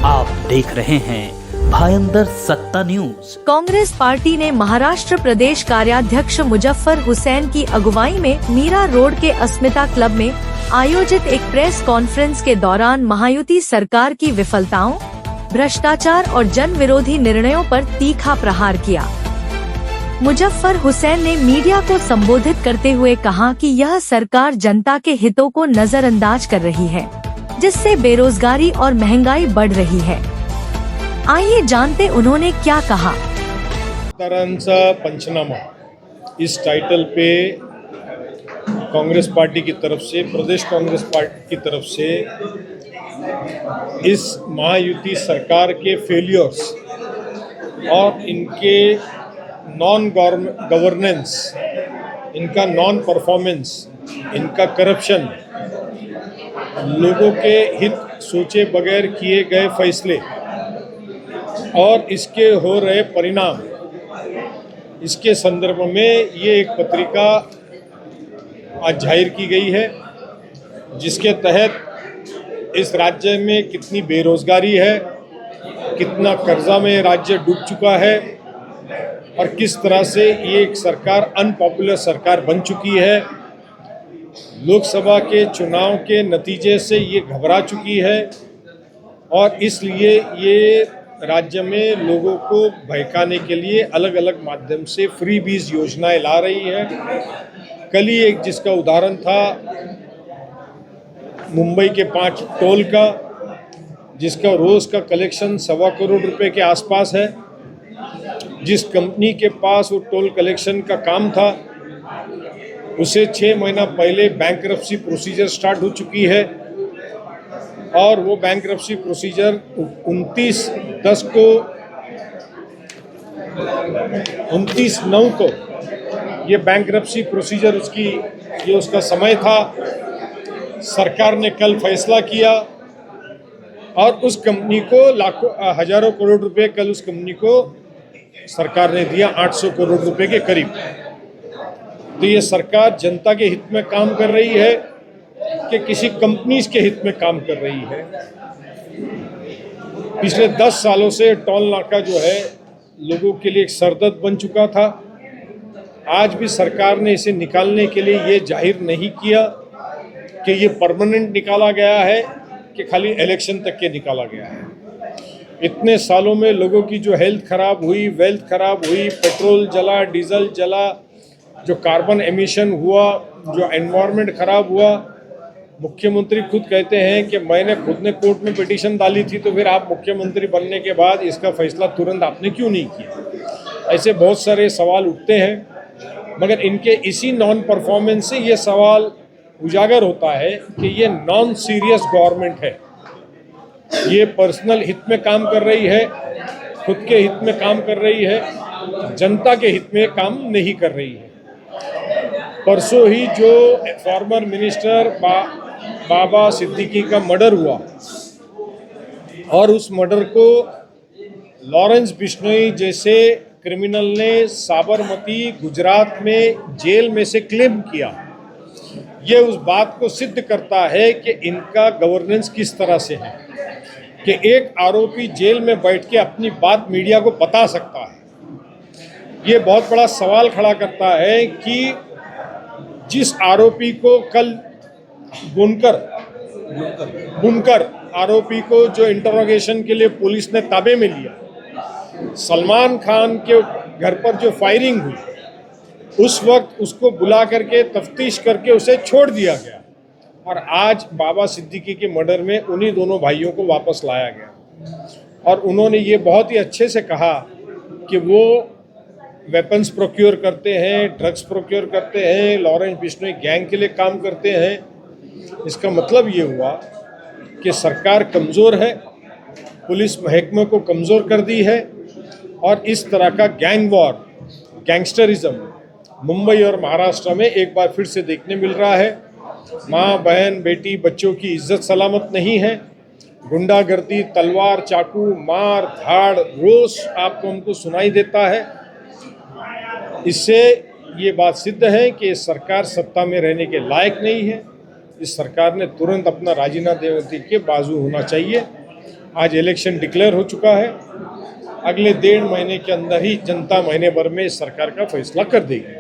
आप देख रहे हैं भायंदर सत्ता न्यूज। कांग्रेस पार्टी ने महाराष्ट्र प्रदेश कार्याध्यक्ष मुजफ्फर हुसैन की अगुवाई में मीरा रोड के अस्मिता क्लब में आयोजित एक प्रेस कॉन्फ्रेंस के दौरान महायुति सरकार की विफलताओं, भ्रष्टाचार और जन विरोधी निर्णयों पर तीखा प्रहार किया। मुजफ्फर हुसैन ने मीडिया को संबोधित करते हुए कहा कि यह सरकार जनता के हितों को नजरअंदाज कर रही है, जिससे बेरोजगारी और महंगाई बढ़ रही है। आइए जानते उन्होंने क्या कहा। तरंचा पंचनामा इस टाइटल पे कांग्रेस पार्टी की तरफ से, प्रदेश कांग्रेस पार्टी की तरफ से इस महायुति सरकार के फेलियर्स और इनके नॉन गवर्नेंस, इनका नॉन परफॉर्मेंस, इनका करप्शन, लोगों के हित सोचे बगैर किए गए फैसले और इसके हो रहे परिणाम, इसके संदर्भ में ये एक पत्रिका आज जाहिर की गई है, जिसके तहत इस राज्य में कितनी बेरोजगारी है, कितना कर्जा में राज्य डूब चुका है और किस तरह से ये एक सरकार अनपॉपुलर सरकार बन चुकी है। लोकसभा के चुनाव के नतीजे से ये घबरा चुकी है और इसलिए ये राज्य में लोगों को बहकाने के लिए अलग अलग माध्यम से फ्री बीज योजनाएं ला रही है। कल ही एक जिसका उदाहरण था मुंबई के 5 टोल का, जिसका रोज का कलेक्शन 1.25 करोड़ रुपए के आसपास है। जिस कंपनी के पास वो टोल कलेक्शन का काम था, उसे 6 महीना पहले बैंकरप्सी प्रोसीजर स्टार्ट हो चुकी है और वो बैंकरप्सी प्रोसीजर 29/9 को ये बैंकरप्सी प्रोसीजर उसका समय था। सरकार ने कल फैसला किया और उस कंपनी को हजारों करोड़ रुपए कल उस कंपनी को सरकार ने दिया, 800 करोड़ रुपए के करीब। तो ये सरकार जनता के हित में काम कर रही है कि किसी कंपनीज के हित में काम कर रही है। पिछले 10 सालों से टोल नाका जो है लोगों के लिए एक सरदर्द बन चुका था। आज भी सरकार ने इसे निकालने के लिए ये जाहिर नहीं किया कि ये परमानेंट निकाला गया है कि खाली इलेक्शन तक के निकाला गया है। इतने सालों में लोगों की जो हेल्थ खराब हुई, वेल्थ खराब हुई, पेट्रोल जला, डीजल जला, जो कार्बन एमिशन हुआ, जो एनवायरनमेंट खराब हुआ, मुख्यमंत्री खुद कहते हैं कि मैंने खुद ने कोर्ट में पिटीशन डाली थी, तो फिर आप मुख्यमंत्री बनने के बाद इसका फैसला तुरंत आपने क्यों नहीं किया। ऐसे बहुत सारे सवाल उठते हैं, मगर इनके इसी नॉन परफॉर्मेंस से ये सवाल उजागर होता है कि ये नॉन सीरियस गवर्नमेंट है। ये पर्सनल हित में काम कर रही है, खुद के हित में काम कर रही है, जनता के हित में काम नहीं कर रही है। परसों ही जो फॉर्मर मिनिस्टर बाबा सिद्दीकी का मर्डर हुआ और उस मर्डर को लॉरेंस बिश्नोई जैसे क्रिमिनल ने साबरमती गुजरात में जेल में से क्लेम किया, ये उस बात को सिद्ध करता है कि इनका गवर्नेंस किस तरह से है कि एक आरोपी जेल में बैठ के अपनी बात मीडिया को बता सकता है। ये बहुत बड़ा सवाल खड़ा करता है कि जिस आरोपी को कल बुनकर आरोपी को जो इंटरोगेशन के लिए पुलिस ने ताबे में लिया, सलमान खान के घर पर जो फायरिंग हुई, उस वक्त उसको बुला करके तफ्तीश करके उसे छोड़ दिया गया और आज बाबा सिद्दीकी के मर्डर में उन्हीं दोनों भाइयों को वापस लाया गया। और उन्होंने ये बहुत ही अच्छे से कहा कि वो वेपन्स प्रोक्योर करते हैं, ड्रग्स प्रोक्योर करते हैं, लॉरेंस बिश्नोई गैंग के लिए काम करते हैं। इसका मतलब ये हुआ कि सरकार कमज़ोर है, पुलिस महकमे को कमज़ोर कर दी है और इस तरह का गैंग वॉर, गैंगस्टरिज्म मुंबई और महाराष्ट्र में एक बार फिर से देखने मिल रहा है। माँ, बहन, बेटी, बच्चों की इज्जत सलामत नहीं है। गुंडागर्दी, तलवार, चाकू, मार धाड़ रोज आपको हमको सुनाई देता है। इससे ये बात सिद्ध है कि सरकार सत्ता में रहने के लायक नहीं है। इस सरकार ने तुरंत अपना राजीनामा देने के बाजू होना चाहिए। आज इलेक्शन डिक्लेयर हो चुका है, अगले 1.5 महीने के अंदर ही जनता महीने भर में इस सरकार का फैसला कर देगी।